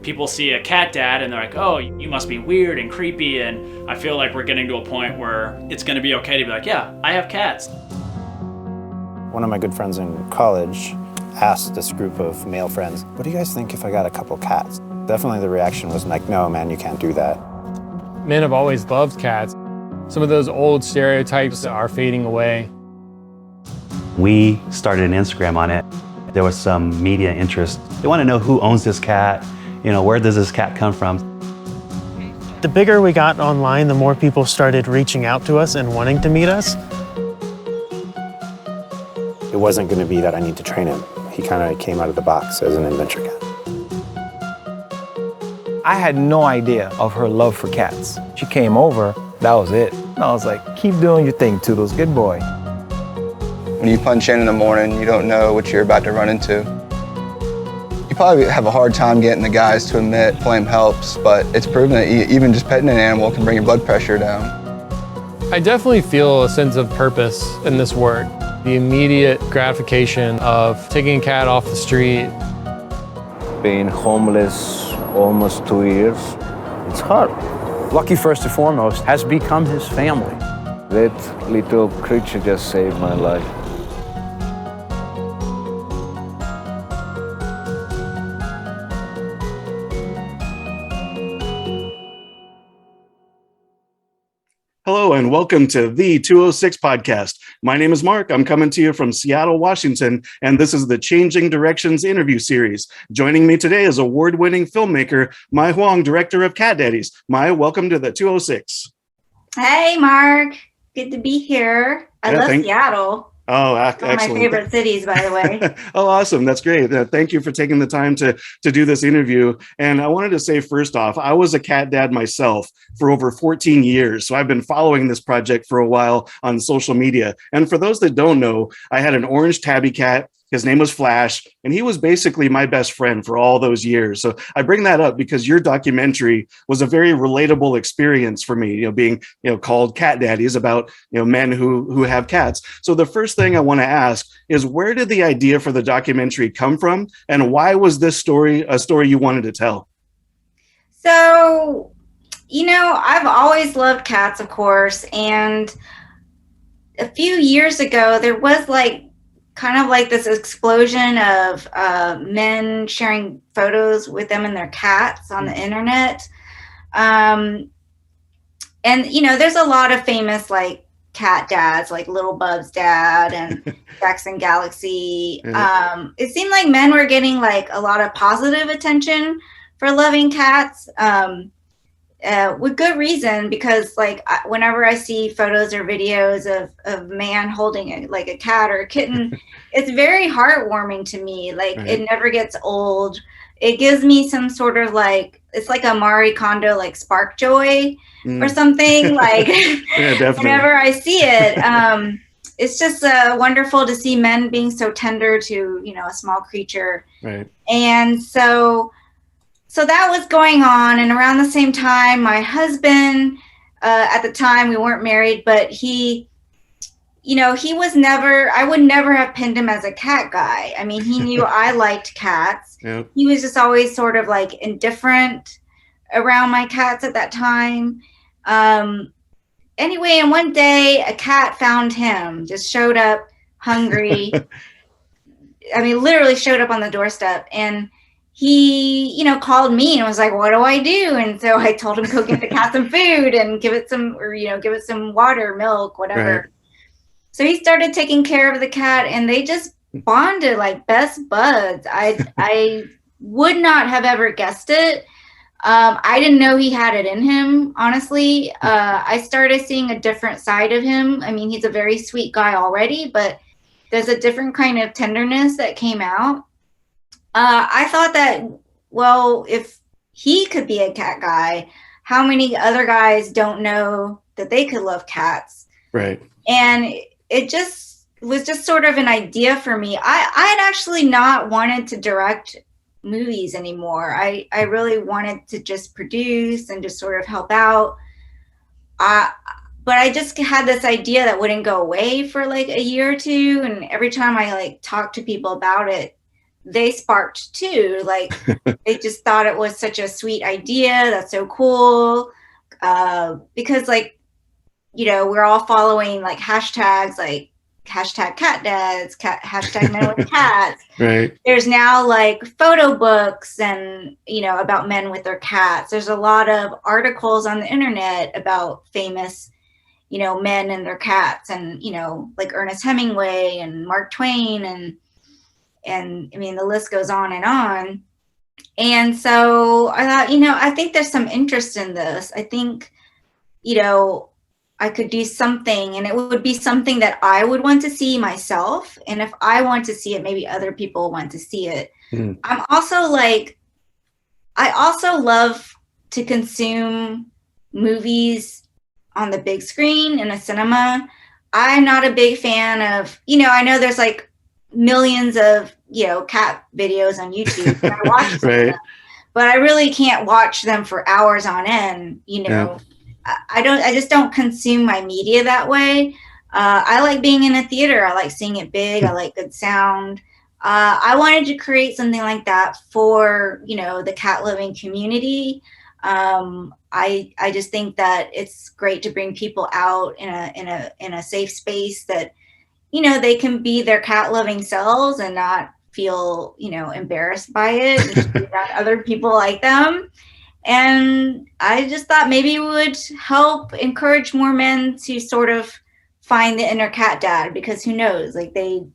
people see a cat dad and they're like, oh, you must be weird and creepy. And I feel like we're getting to a point where it's going to be okay to be like, yeah, I have cats. One of my good friends in college asked this group of male friends, what do you guys think if I got a couple cats? Definitely the reaction was like, no, man, you can't do that. Men have always loved cats. Some of those old stereotypes are fading away. We started an Instagram on it. There was some media interest. They want to know who owns this cat, where does this cat come from? The bigger we got online, the more people started reaching out to us and wanting to meet us. It wasn't going to be that I need to train him. He kind of came out of the box as an adventure cat. I had no idea of her love for cats. She came over, that was it. And I was like, keep doing your thing, Toodles, good boy. When you punch in the morning, you don't know what you're about to run into. You probably have a hard time getting the guys to admit flame helps, but it's proven that even just petting an animal can bring your blood pressure down. I definitely feel a sense of purpose in this work. The immediate gratification of taking a cat off the street. Being homeless almost 2 years, it's hard. Lucky, first and foremost, has become his family. That little creature just saved my life. Hello and welcome to the 206 podcast. My name is Mark. I'm coming to you from Seattle, Washington, and this is the Changing Directions interview series. Joining me today is award-winning filmmaker Mye Hoang, director of Cat Daddies. Mye, welcome to the 206. Hey, Mark. Good to be here. I love Seattle. Oh, excellent. One of my favorite cities, by the way. Oh, awesome. That's great. Thank you for taking the time to do this interview. And I wanted to say, first off, I was a cat dad myself for over 14 years. So I've been following this project for a while on social media. And for those that don't know, I had an orange tabby cat. His name was Flash, and he was basically my best friend for all those years. So I bring that up because your documentary was a very relatable experience for me, being, called Cat Daddies, about, men who have cats. So the first thing I want to ask is, where did the idea for the documentary come from? And why was this story a story you wanted to tell? So, I've always loved cats, of course. And a few years ago, there was kind of like this explosion of men sharing photos with them and their cats on the internet. And, there's a lot of famous cat dads, like Little Bub's dad and Jackson Galaxy. It seemed like men were getting a lot of positive attention for loving cats. With good reason, because whenever I see photos or videos of a man holding a cat or a kitten, it's very heartwarming to me. It never gets old. It gives me some sort of it's like a Marie Kondo spark joy or something. Yeah, definitely. Whenever I see it, it's just wonderful to see men being so tender to a small creature. Right. And so that was going on, and around the same time, my husband, at the time we weren't married, but he was never, I would never have pinned him as a cat guy. I mean, he knew I liked cats. Yep. He was just always sort of indifferent around my cats at that time. Anyway, and one day a cat found him, just showed up hungry. I mean, literally showed up on the doorstep, and he, called me and was like, what do I do? And so I told him, go get the cat some food and give it some water, milk, whatever. Right. So he started taking care of the cat, and they just bonded like best buds. I would not have ever guessed it. I didn't know he had it in him, honestly. I started seeing a different side of him. I mean, he's a very sweet guy already, but there's a different kind of tenderness that came out. I thought that, well, if he could be a cat guy, how many other guys don't know that they could love cats? Right. And it was just sort of an idea for me. I had actually not wanted to direct movies anymore. I really wanted to just produce and just sort of help out. But I just had this idea that wouldn't go away for a year or two. And every time I talked to people about it, they sparked too. Like they just thought it was such a sweet idea. That's so cool. Because like, you know, we're all following like hashtags like hashtag cat dads, hashtag men with cats. Right. There's now like photo books and, you know, about men with their cats. There's a lot of articles on the internet about famous, you know, men and their cats, and, you know, like Ernest Hemingway and Mark Twain, and I mean, the list goes on and on. And so I thought, you know, I think there's some interest in this. I think, you know, I could do something, and it would be something that I would want to see myself. And if I want to see it, maybe other people want to see it. I'm also like, I also love to consume movies on the big screen in a cinema. I'm not a big fan of, you know, I know there's like millions of, you know, cat videos on YouTube. And I watch them, but I really can't watch them for hours on end, you know. I just don't consume my media that way. I like being in a theater. I like seeing it big. I like good sound. I wanted to create something like that for, you know, the cat loving community. I just think that it's great to bring people out in a safe space that, you know, they can be their cat loving selves and not feel, you know, embarrassed by it and just be around other people like them. And I just thought maybe it would help encourage more men to sort of find the inner cat dad, because who knows, like you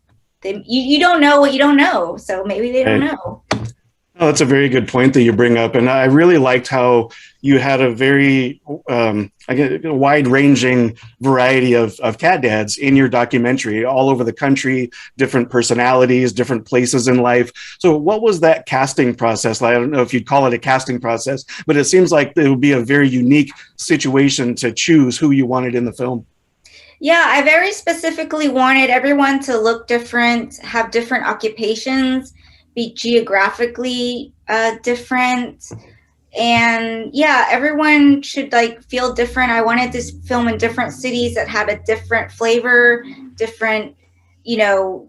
don't know what you don't know. So maybe they don't know. Oh, that's a very good point that you bring up. And I really liked how you had a very wide-ranging variety of cat dads in your documentary, all over the country, different personalities, different places in life. So what was that casting process? I don't know if you'd call it a casting process, but it seems like it would be a very unique situation to choose who you wanted in the film. Yeah, I very specifically wanted everyone to look different, have different occupations, be geographically different, and yeah, everyone should like feel different. I wanted this film in different cities that had a different flavor, different, you know,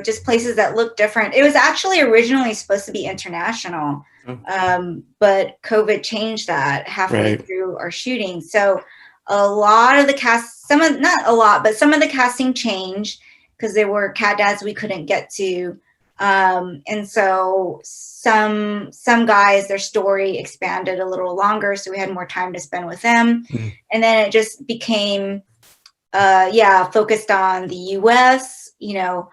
just places that look different. It was actually originally supposed to be international, but COVID changed that halfway through our shooting. So a lot of the cast, not a lot, but some of the casting changed because there were cat dads we couldn't get to. And so some guys, their story expanded a little longer, so we had more time to spend with them. And then it just became focused on the US, you know,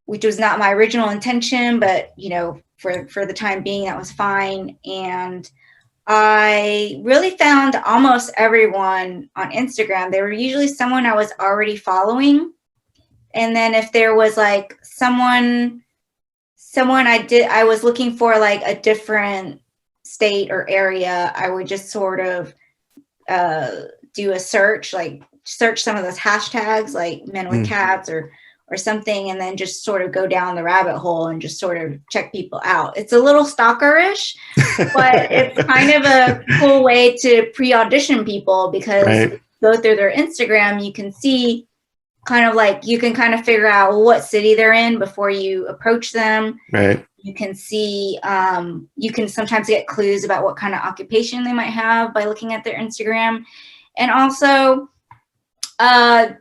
which was not my original intention, but you know, for the time being, that was fine. And I really found almost everyone on Instagram. They were usually someone I was already following. And then if there was like someone I was looking for like a different state or area, I would just sort of do a search, like search some of those hashtags like men with cats or something, and then just sort of go down the rabbit hole and just sort of check people out. It's a little stalkerish, but it's kind of a cool way to pre-audition people, because if you go through their Instagram, you can see kind of like, you can kind of figure out what city they're in before you approach them. You can see, you can sometimes get clues about what kind of occupation they might have by looking at their Instagram. And also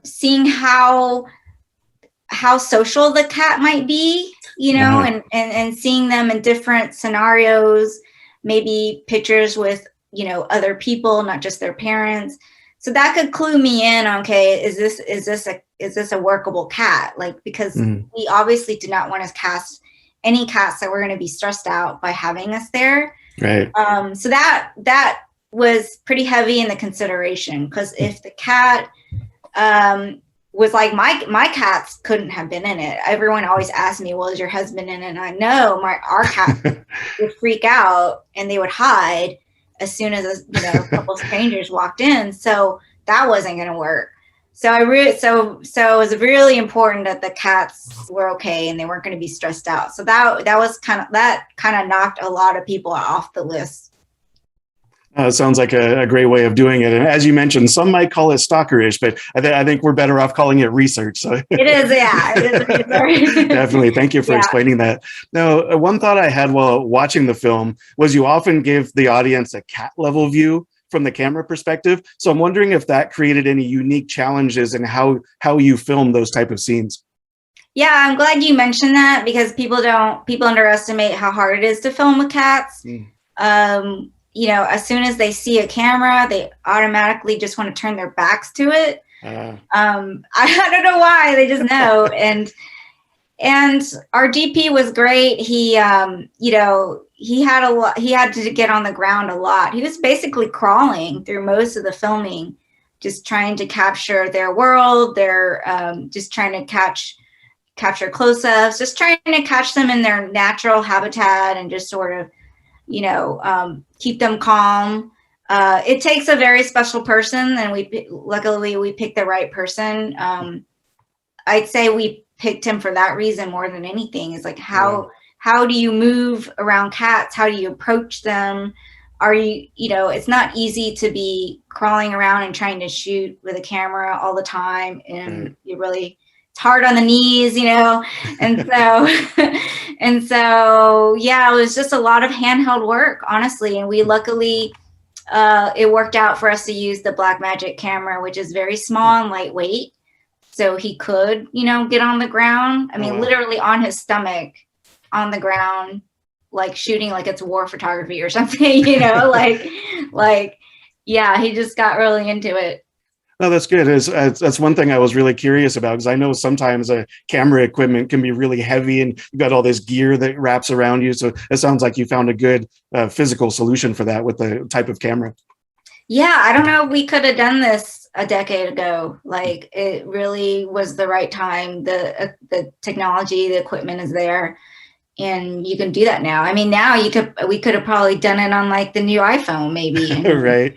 seeing how social the cat might be, you know, and seeing them in different scenarios, maybe pictures with, you know, other people, not just their parents. So that could clue me in. Okay, is this a workable cat? Like, because we obviously did not want to cast any cats that were going to be stressed out by having us there. So that was pretty heavy in the consideration, because if the cat was like, my cats couldn't have been in it. Everyone always asked me, well, is your husband in it? And I know our cat would freak out and they would hide as soon as a couple strangers walked in. So that wasn't going to work. So it was really important that the cats were okay and they weren't going to be stressed out. So that kind of knocked a lot of people off the list. Sounds like a great way of doing it. And as you mentioned, some might call it stalkerish, but I think we're better off calling it research. So It is, yeah. It is research. definitely. Thank you for Yeah. explaining that. Now, one thought I had while watching the film was you often give the audience a cat level view from the camera perspective. So I'm wondering if that created any unique challenges in how you film those type of scenes. Yeah, I'm glad you mentioned that because people underestimate how hard it is to film with cats. You know, as soon as they see a camera, they automatically just want to turn their backs to it. I don't know why, they just know. And our DP was great. He, you know, he had to get on the ground a lot. He was basically crawling through most of the filming, just trying to capture their world. Just trying to capture close-ups, just trying to catch them in their natural habitat and just sort of, you know, keep them calm. It takes a very special person, and luckily we picked the right person. I'd say we picked him for that reason more than anything. Is like how do you move around cats? How do you approach them? You know, it's not easy to be crawling around and trying to shoot with a camera all the time, and it's hard on the knees, you know, and so yeah, it was just a lot of handheld work, honestly. And we luckily, it worked out for us to use the Blackmagic camera, which is very small and lightweight. So he could, you know, get on the ground. I mean, literally on his stomach, on the ground, like shooting like it's war photography or something, you know, like, yeah, he just got really into it. No, that's good. That's one thing I was really curious about, because I know sometimes camera equipment can be really heavy and you've got all this gear that wraps around you. So it sounds like you found a good physical solution for that with the type of camera. Yeah, I don't know if we could have done this a decade ago. Like, it really was the right time. The technology, the equipment is there, and you can do that now. I mean, now we could have probably done it on like the new iPhone, maybe. Right.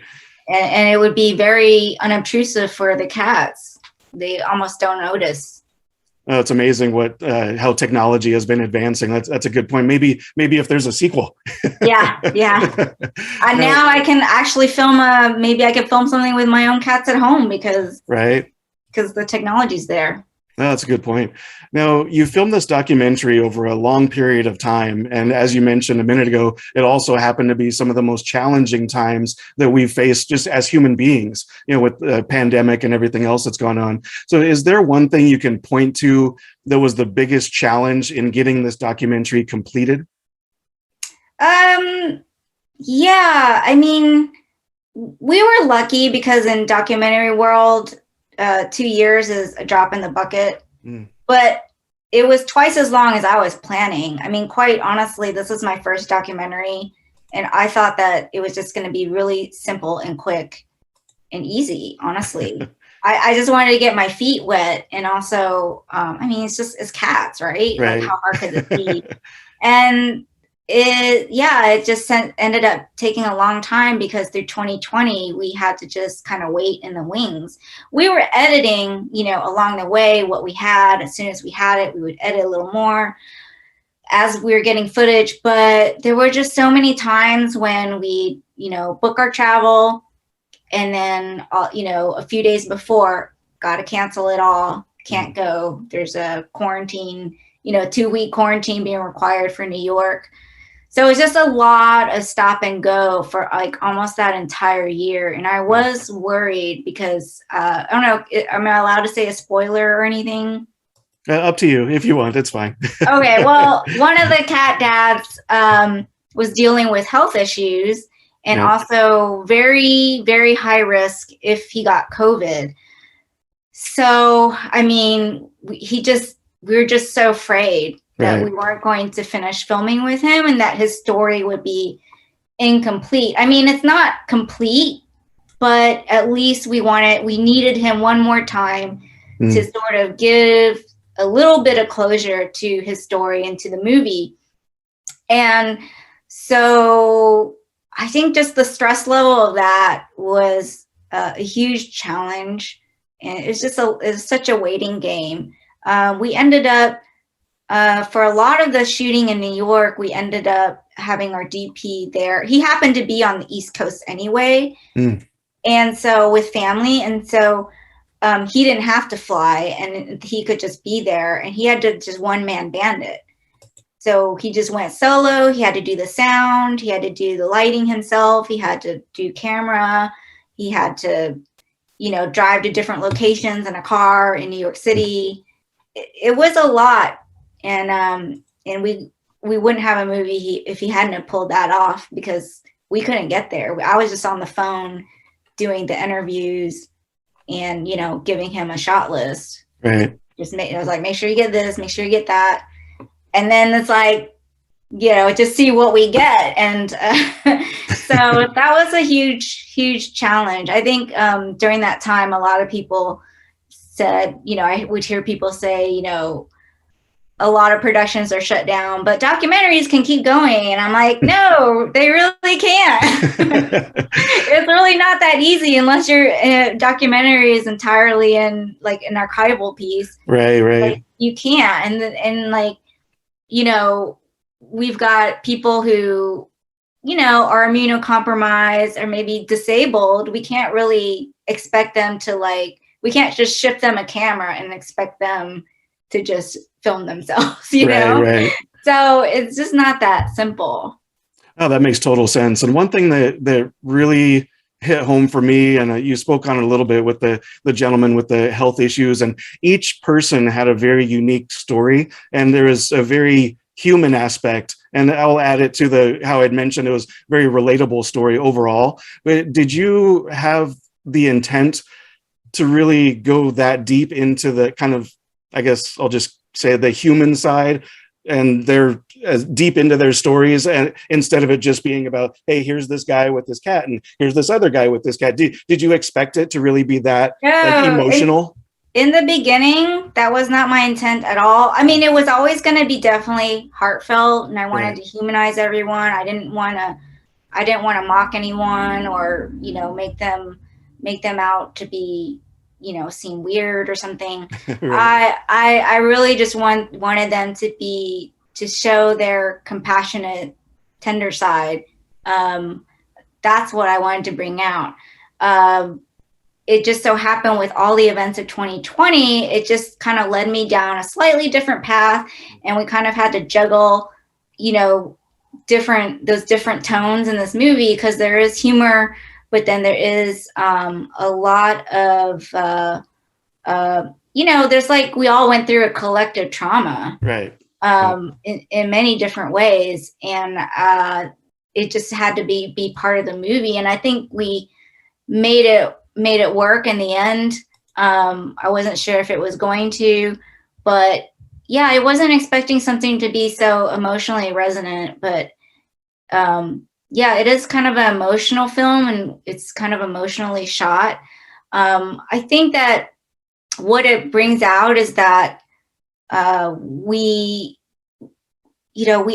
And it would be very unobtrusive for the cats. They almost don't notice. It's amazing how technology has been advancing. That's a good point. Maybe if there's a sequel. Yeah. Now I can actually film maybe I could film something with my own cats at home because the technology's there. No, that's a good point. Now, you filmed this documentary over a long period of time. And as you mentioned a minute ago, it also happened to be some of the most challenging times that we've faced just as human beings, you know, with the pandemic and everything else that's gone on. So is there one thing you can point to that was the biggest challenge in getting this documentary completed? Yeah, I mean, we were lucky because in documentary world, 2 years is a drop in the bucket, but it was twice as long as I was planning. I mean, quite honestly, this is my first documentary, and I thought that it was just going to be really simple and quick and easy, honestly. I just wanted to get my feet wet, and also, I mean, it's cats, right? Like, how hard could it be? And it just ended up taking a long time because through 2020 we had to just kind of wait in the wings. We were editing, you know, along the way what we had. As soon as we had it, we would edit a little more as we were getting footage. But there were just so many times when we, you know, book our travel and then, you know, a few days before, got to cancel it all, can't go. There's a quarantine, you know, 2-week quarantine being required for New York. So it was just a lot of stop and go for like almost that entire year. And I was worried because, I don't know, am I allowed to say a spoiler or anything? Up to you. If you want, it's fine. Okay, well, one of the cat dads was dealing with health issues and also very, very high risk if he got COVID. So, I mean, we were just so afraid that we weren't going to finish filming with him and that his story would be incomplete. I mean, it's not complete, but at least we needed him one more time to sort of give a little bit of closure to his story and to the movie. And so I think just the stress level of that was a huge challenge. And it's such a waiting game. We ended up for a lot of the shooting in New York, we ended up having our DP there. He happened to be on the East Coast anyway. And so with family. And so he didn't have to fly and he could just be there, and he had to just one-man band it. So he just went solo. He had to do the sound. He had to do the lighting himself. He had to do camera. He had to, drive to different locations in a car in New York City. It was a lot. And we wouldn't have a movie if he hadn't have pulled that off, because we couldn't get there. I was just on the phone doing the interviews and, giving him a shot list. Right. I was like, make sure you get this, make sure you get that. And then it's like, just see what we get. And so that was a huge, huge challenge. I think during that time, a lot of people said, I would hear people say, a lot of productions are shut down, but documentaries can keep going. And I'm like, no, they really can't. It's really not that easy unless your documentary is entirely in like an archival piece. Right. Like, you can't. And like, we've got people who, are immunocompromised or maybe disabled. We can't really expect them to we can't just ship them a camera and expect them to just film themselves, Right. So it's just not that simple. Oh, that makes total sense. And one thing that really hit home for me, and you spoke on it a little bit with the gentleman with the health issues, and each person had a very unique story, and there is a very human aspect. And I'll add it to how I'd mentioned, it was very relatable story overall. But did you have the intent to really go that deep into the kind of, I guess I'll just say, the human side, and they're as deep into their stories, and instead of it just being about, hey, here's this guy with this cat and here's this other guy with this cat? Did you expect it to really be that emotional? In the beginning, that was not my intent at all. I mean, it was always going to be definitely heartfelt, and I wanted to humanize everyone. I didn't want to mock anyone or, make them out to be, seem weird or something. Right. I really just wanted them to show their compassionate, tender side. That's what I wanted to bring out. It just so happened with all the events of 2020, it just kind of led me down a slightly different path, and we kind of had to juggle, those different tones in this movie, because there is humor, but then there is a lot of, there's we all went through a collective trauma, right? In many different ways, and it just had to be part of the movie, and I think we made it work in the end. I wasn't sure if it was going to, but yeah, I wasn't expecting something to be so emotionally resonant, but yeah, it is kind of an emotional film, and it's kind of emotionally shot. I think that what it brings out is that we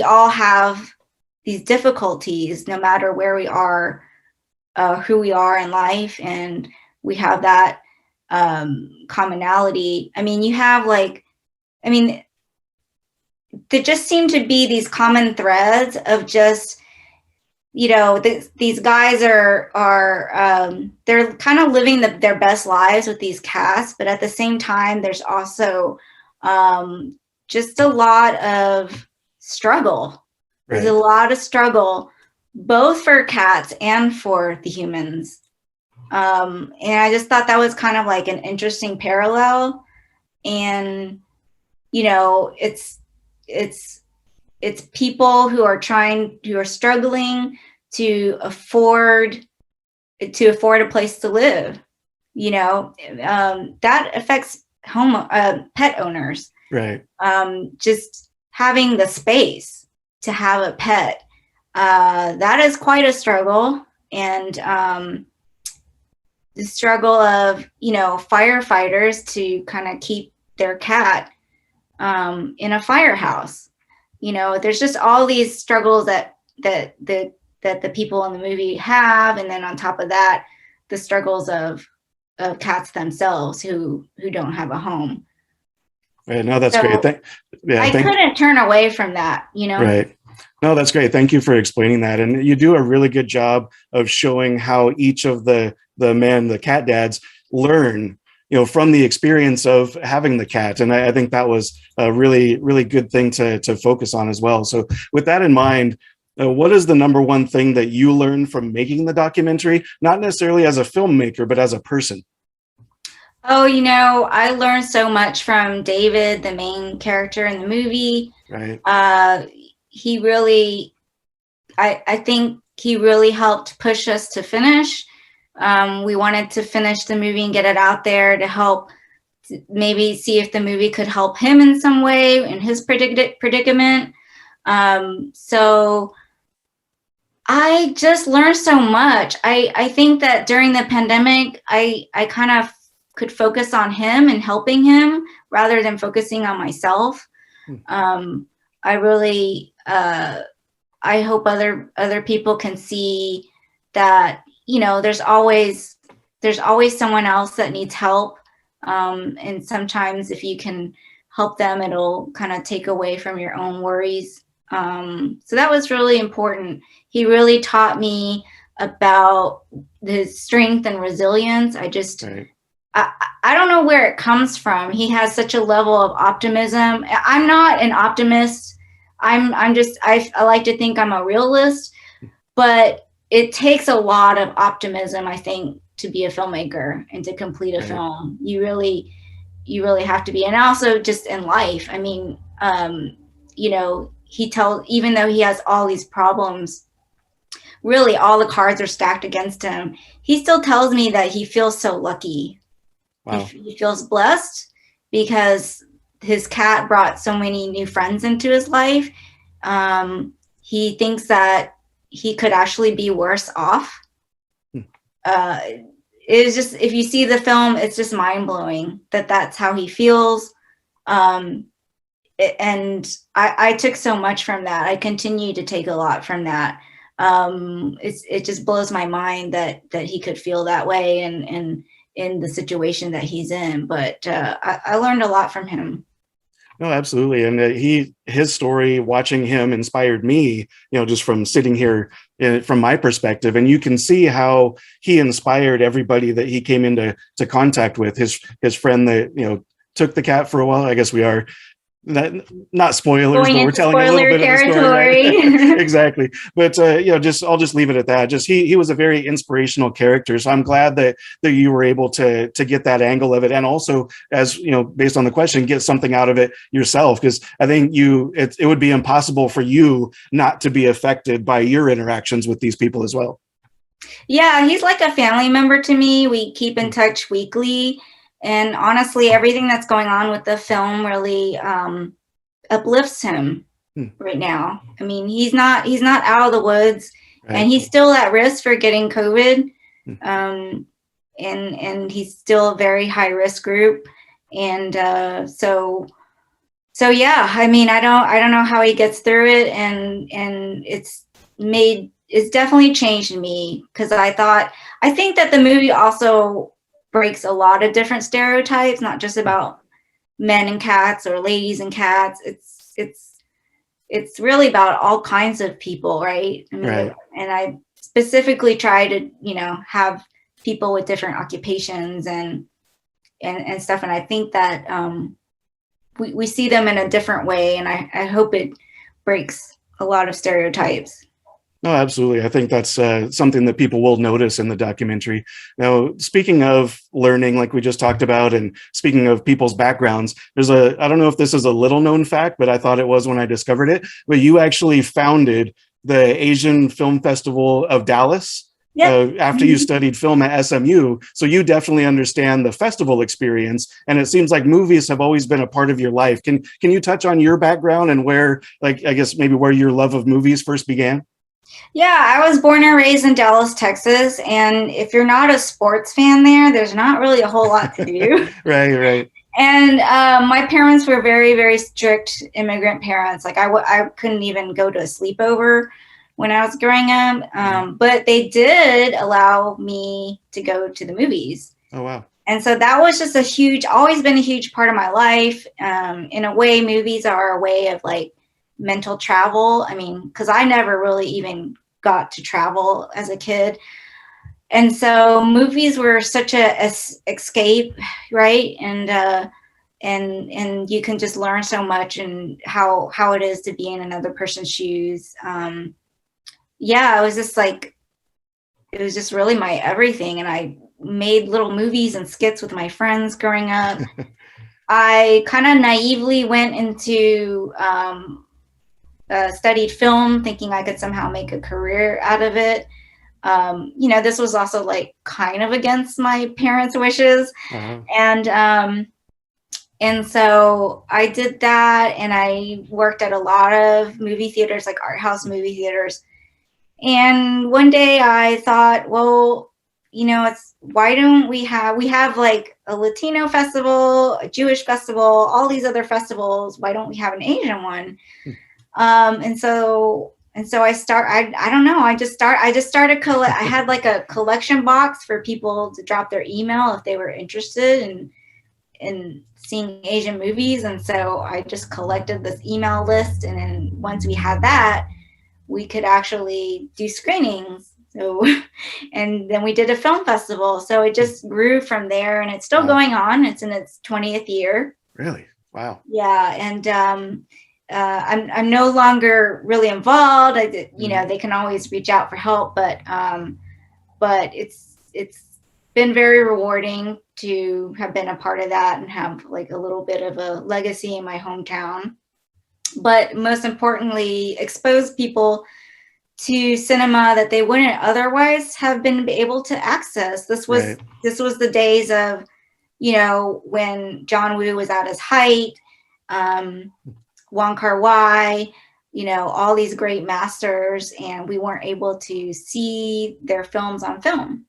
all have these difficulties no matter where we are, who we are in life, and we have that commonality. I mean, you have there just seem to be these common threads of just, these guys are they're kind of living their best lives with these cats, but at the same time, there's also just a lot of struggle. Right. There's a lot of struggle, both for cats and for the humans. And I just thought that was kind of like an interesting parallel. And, it's people who are struggling to afford a place to live. That affects pet owners. Right. Just having the space to have a pet, that is quite a struggle. And the struggle of, firefighters to kind of keep their cat in a firehouse. There's just all these struggles that the people in the movie have, and then on top of that, the struggles of cats themselves who don't have a home. Right. No, that's So great. I couldn't turn away from that, Right. No, that's great. Thank you for explaining that. And you do a really good job of showing how each of the men, the cat dads, learn, from the experience of having the cat. And I think that was a really, really good thing to focus on as well. So with that in mind, what is the number one thing that you learned from making the documentary, not necessarily as a filmmaker, but as a person? Oh, I learned so much from David, the main character in the movie. Right. He really, I think he really helped push us to finish. We wanted to finish the movie and get it out there to help maybe see if the movie could help him in some way in his predicament. So I just learned so much. I think that during the pandemic, I kind of could focus on him and helping him rather than focusing on myself. I really, I hope other people can see that, there's always someone else that needs help. And sometimes if you can help them, it'll kind of take away from your own worries. So that was really important. He really taught me about his strength and resilience. Right. I don't know where it comes from. He has such a level of optimism. I'm not an optimist. I like to think I'm a realist, but it takes a lot of optimism, I think, to be a filmmaker and to complete a film. You really have to be. And also just in life. I mean, even though he has all these problems, really all the cards are stacked against him, he still tells me that he feels so lucky. Wow. He feels blessed because his cat brought so many new friends into his life. He thinks that he could actually be worse off. It's just, if you see the film, it's just mind-blowing that that's how he feels. And I took so much from that. I continue to take a lot from that. It just blows my mind that he could feel that way and in the situation that he's in. But I learned a lot from him. No, absolutely. And his story, watching him inspired me, just from sitting here from my perspective. And you can see how he inspired everybody that he came into contact with. His friend that, took the cat for a while. I guess we are not spoilers, but we're telling a little bit territory. of the story, right? Exactly. But I'll just leave it at that. Just he was a very inspirational character. So I'm glad that you were able to get that angle of it, and also, as based on the question, get something out of it yourself, because I think it would be impossible for you not to be affected by your interactions with these people as well. Yeah, he's like a family member to me. We keep in touch weekly. And honestly, everything that's going on with the film really uplifts him right now. I mean, he's not out of the woods, right. And he's still at risk for getting COVID. And he's still a very high risk group. And so yeah, I mean, I don't know how he gets through it, and it's definitely changed me, because I think that the movie also breaks a lot of different stereotypes, not just about men and cats or ladies and cats. It's really about all kinds of people, right? I mean, right. And I specifically try to, have people with different occupations and stuff. And I think that we see them in a different way, and I hope it breaks a lot of stereotypes. No, absolutely. I think that's something that people will notice in the documentary. Now, speaking of learning, like we just talked about, and speaking of people's backgrounds, I don't know if this is a little known fact, but I thought it was when I discovered it, but you actually founded the Asian Film Festival of Dallas. Yep. After you studied film at SMU. So you definitely understand the festival experience. And it seems like movies have always been a part of your life. Can you touch on your background and where, I guess maybe where your love of movies first began? Yeah, I was born and raised in Dallas, Texas. And if you're not a sports fan there's not really a whole lot to do. Right. And my parents were very, very strict immigrant parents. Like I couldn't even go to a sleepover when I was growing up. But they did allow me to go to the movies. Oh, wow. And so that was just always been a huge part of my life. In a way, movies are a way of like mental travel. I mean, because I never really even got to travel as a kid. And so movies were such a escape, right? And you can just learn so much and how it is to be in another person's shoes. Yeah, it was just really my everything. And I made little movies and skits with my friends growing up. I kind of naively went into studied film, thinking I could somehow make a career out of it. This was also like kind of against my parents' wishes. And so I did that, and I worked at a lot of movie theaters, like art house movie theaters. And one day I thought, well, why don't we have like a Latino festival, a Jewish festival, all these other festivals. Why don't we have an Asian one? And so I don't know. I just started. I had like a collection box for people to drop their email if they were interested in seeing Asian movies. And so I just collected this email list. And then once we had that, we could actually do screenings. So, and then we did a film festival. So it just grew from there, and it's still going on. It's in its 20th year. Really? Wow. Yeah. And, I'm no longer really involved. They can always reach out for help, but it's been very rewarding to have been a part of that and have like a little bit of a legacy in my hometown. But most importantly, expose people to cinema that they wouldn't otherwise have been able to access. This was the days of, when John Woo was at his height, Wong Kar-wai, all these great masters, and we weren't able to see their films on film.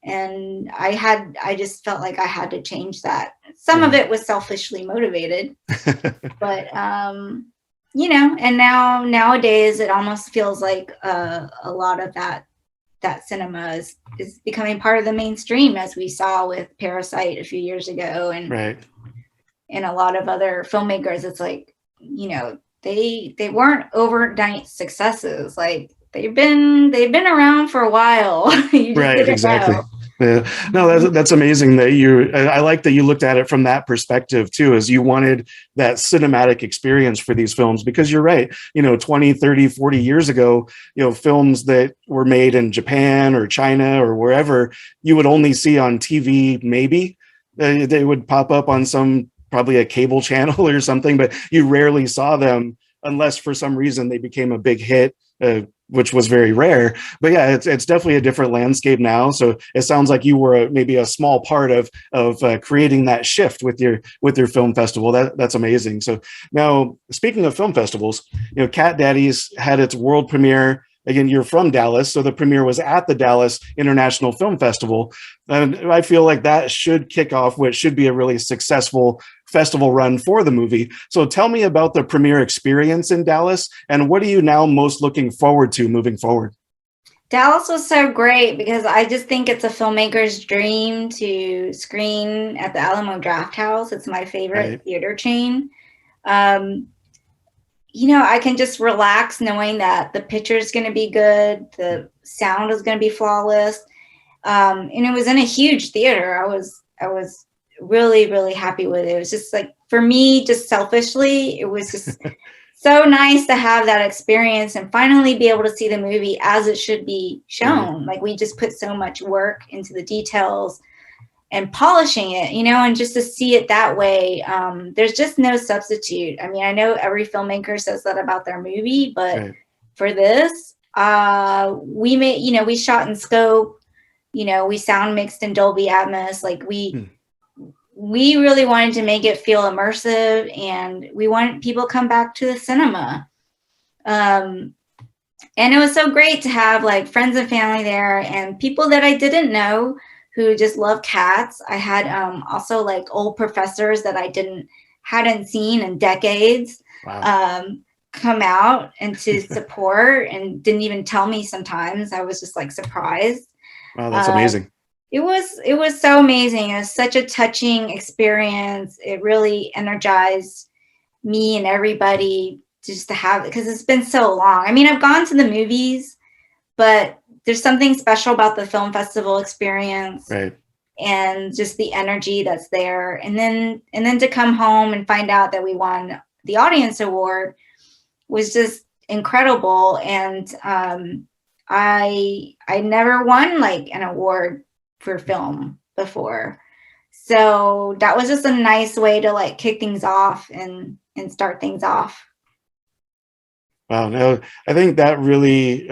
And I just felt like I had to change that. Some of it was selfishly motivated, but, and nowadays it almost feels like a lot of that cinema is becoming part of the mainstream, as we saw with Parasite a few years ago, and a lot of other filmmakers. It's like, they weren't overnight successes. Like they've been around for a while. Exactly. Yeah. No, that's amazing that I like that you looked at it from that perspective too, as you wanted that cinematic experience for these films, because you're right, 20, 30, 40 years ago, films that were made in Japan or China or wherever, you would only see on TV, maybe they would pop up on probably a cable channel or something, but you rarely saw them unless for some reason they became a big hit, which was very rare. But yeah, it's definitely a different landscape now. So it sounds like you were maybe a small part of creating that shift with your film festival. That's amazing. So now, speaking of film festivals, Cat Daddies had its world premiere. Again, you're from Dallas, so the premiere was at the Dallas International Film Festival. And I feel like that should kick off what should be a really successful festival run for the movie. So tell me about the premiere experience in Dallas, and what are you now most looking forward to moving forward? Dallas was so great because I just think it's a filmmaker's dream to screen at the Alamo Drafthouse. It's my favorite theater chain. I can just relax knowing that the picture is going to be good, the sound is going to be flawless, and it was in a huge theater. I was really, really happy with it. It was just like, for me, just selfishly, it was just so nice to have that experience and finally be able to see the movie as it should be shown. Like, we just put so much work into the details and polishing it, and just to see it that way, there's just no substitute. I mean, I know every filmmaker says that about their movie, but for this, we shot in scope, we sound mixed in Dolby Atmos. Like we really wanted to make it feel immersive, and we wanted people to come back to the cinema. And it was so great to have like friends and family there and people that I didn't know who just love cats. I had also like old professors that I hadn't seen in decades come out and to support and didn't even tell me sometimes. I was just like surprised. Wow, that's amazing. it was so amazing. It was such a touching experience. It really energized me and everybody just to have it, because it's been so long. I mean, I've gone to the movies, but there's something special about the film festival experience. Right. And just the energy that's there. And then to come home and find out that we won the audience award was just incredible. And I never won like an award for film before. So that was just a nice way to like kick things off and start things off. Wow, no, I think that really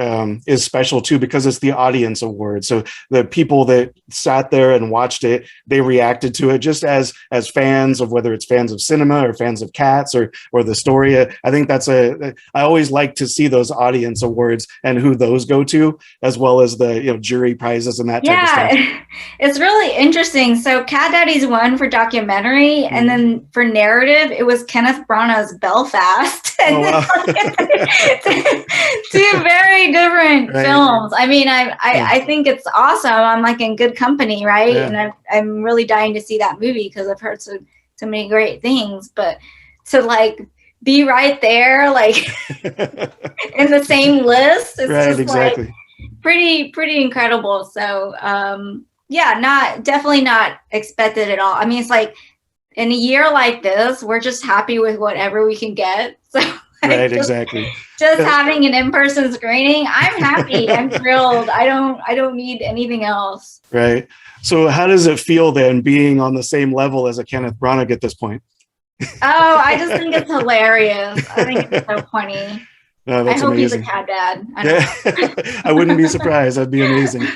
is special too, because it's the audience award. So the people that sat there and watched it, they reacted to it just as fans of, whether it's fans of cinema or fans of Cats or the story. I think I always like to see those audience awards and who those go to, as well as the jury prizes and that type of stuff. Yeah, it's really interesting. So Cat Daddies won for documentary, and then for narrative, it was Kenneth Branagh's Belfast. Oh, wow. Two very different films. I mean, I think it's awesome. I'm like in good company, right? Yeah. And I'm really dying to see that movie because I've heard so many great things. But to like be right there, like in the same list, it's Right, just exactly. like pretty incredible. So yeah, definitely not expected at all. I mean, it's like in a year like this, we're just happy with whatever we can get. So Right, exactly. Just having an in-person screening, I'm happy. I'm thrilled. I don't need anything else. Right. So how does it feel then being on the same level as a Kenneth Branagh at this point? Oh, I just think it's hilarious. I think it's so funny. No, that's I hope amazing. he's a cat dad. I wouldn't be surprised. That'd be amazing.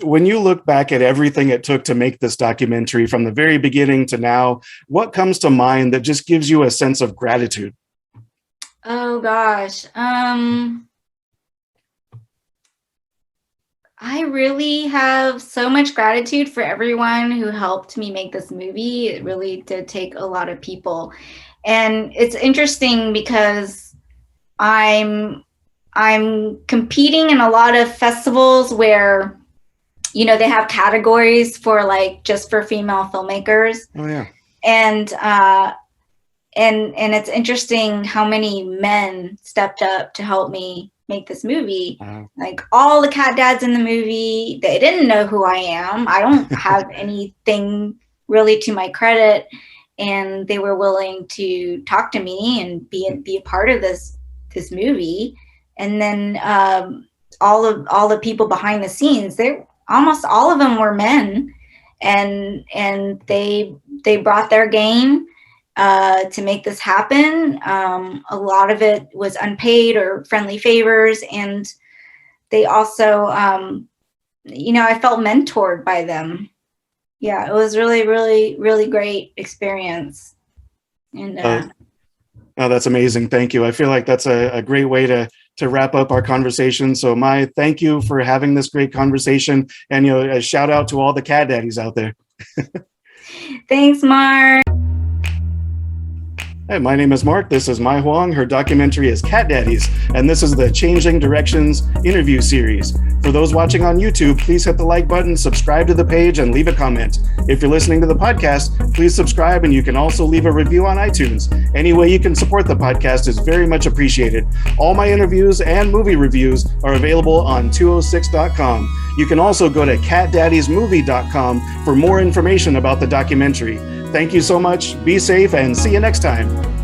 When you look back at everything it took to make this documentary from the very beginning to now, what comes to mind that just gives you a sense of gratitude? Oh gosh. I really have so much gratitude for everyone who helped me make this movie. It really did take a lot of people. And it's interesting because I'm competing in a lot of festivals where, they have categories for like just for female filmmakers. Oh yeah. And it's interesting how many men stepped up to help me make this movie. Wow. Like all the cat dads in the movie, they didn't know who I am. I don't have anything really to my credit, and they were willing to talk to me and be a part of this movie. And then all the people behind the scenes, almost all of them were men, and they brought their game to make this happen. A lot of it was unpaid or friendly favors, and they also, I felt mentored by them. Yeah, it was really, really, really great experience. And oh, that's amazing. Thank you. I feel like that's a great way to wrap up our conversation. So Mye, thank you for having this great conversation, and a shout out to all the cat daddies out there. Thanks, Mark. Hey, my name is Mark. This is Mye Hoang. Her documentary is Cat Daddies, and this is the Changing Directions interview series. For those watching on YouTube, please hit the like button, subscribe to the page, and leave a comment. If you're listening to the podcast, please subscribe, and you can also leave a review on iTunes. Any way you can support the podcast is very much appreciated. All my interviews and movie reviews are available on 206.com. You can also go to catdaddiesmovie.com for more information about the documentary. Thank you so much. Be safe and see you next time.